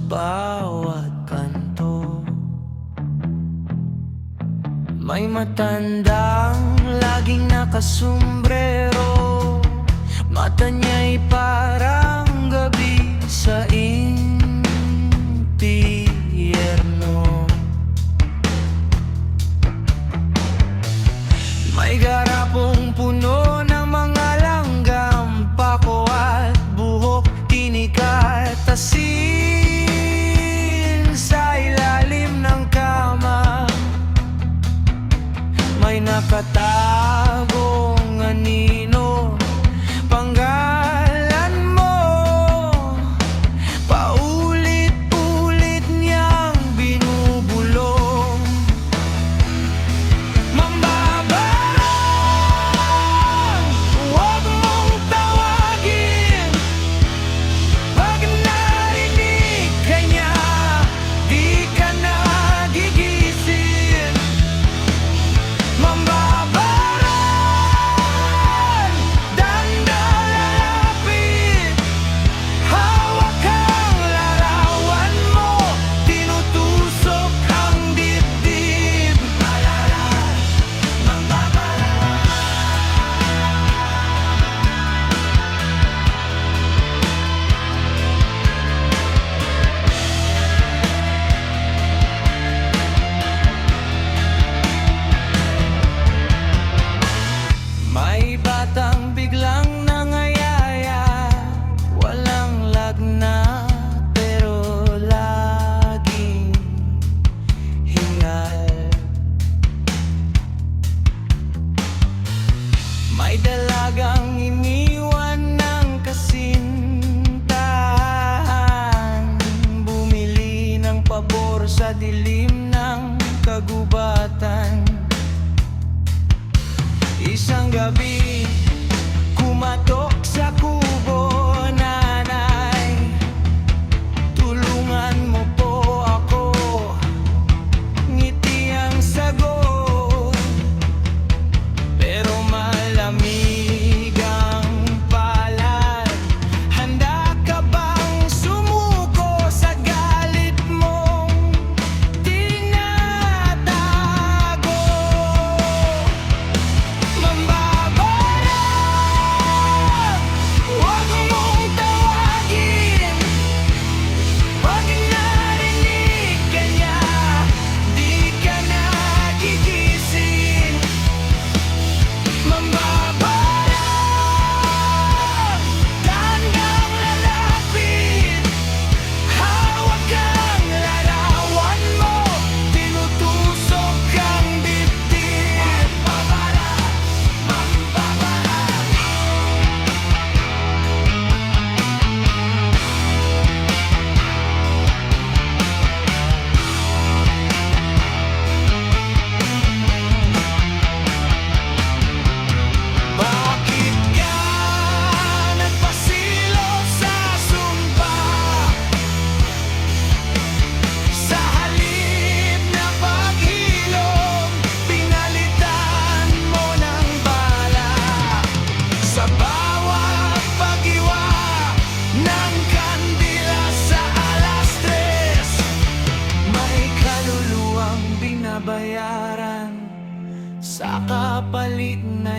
bawat kanto. May matandang laging nakasombrero, mata niya'y parang gabi sa impyerno. May garapong puno ng mga langgam, pako at buhok, tinik at asin sa ilalim ng kama. May nakatagong anino, panggalan mo, paulit-ulit niyang binubulong. Mambabarang, huwag mong tawagin. Pag narinig ka niya, di ka nagigising. Mambabarang, dandang lalapit, hawak ang larawan mo, tinutusok ang dibdib. May batang biglang nangayaya, walang lagna pero laging hingal. May dalagang iniwan ng kasintahan, bumili ng pabor sa dilim ng kagubatan. Isang gabi, kumatok sa kubo, nanay, tulungan mo po ako. Ngiti ang sagot, pero malamig ang palad. Handa ka bang sumuko sa galit mong tinatago? Mambabarang, huwag mong tawagin. Pag narinig ka niya, di ka nagigising. Mambabarang, dandang lalapit, hawak ang larawan mo, tinutusok ang dibdib. Bakit ka nagpasilo sa sumpa? Sa halip na paghilom, pinalitan mo ng bala. Sa bawat pag-iwa ng kandila sa alas 3, may kaluluwang binabayaran sa kapalit na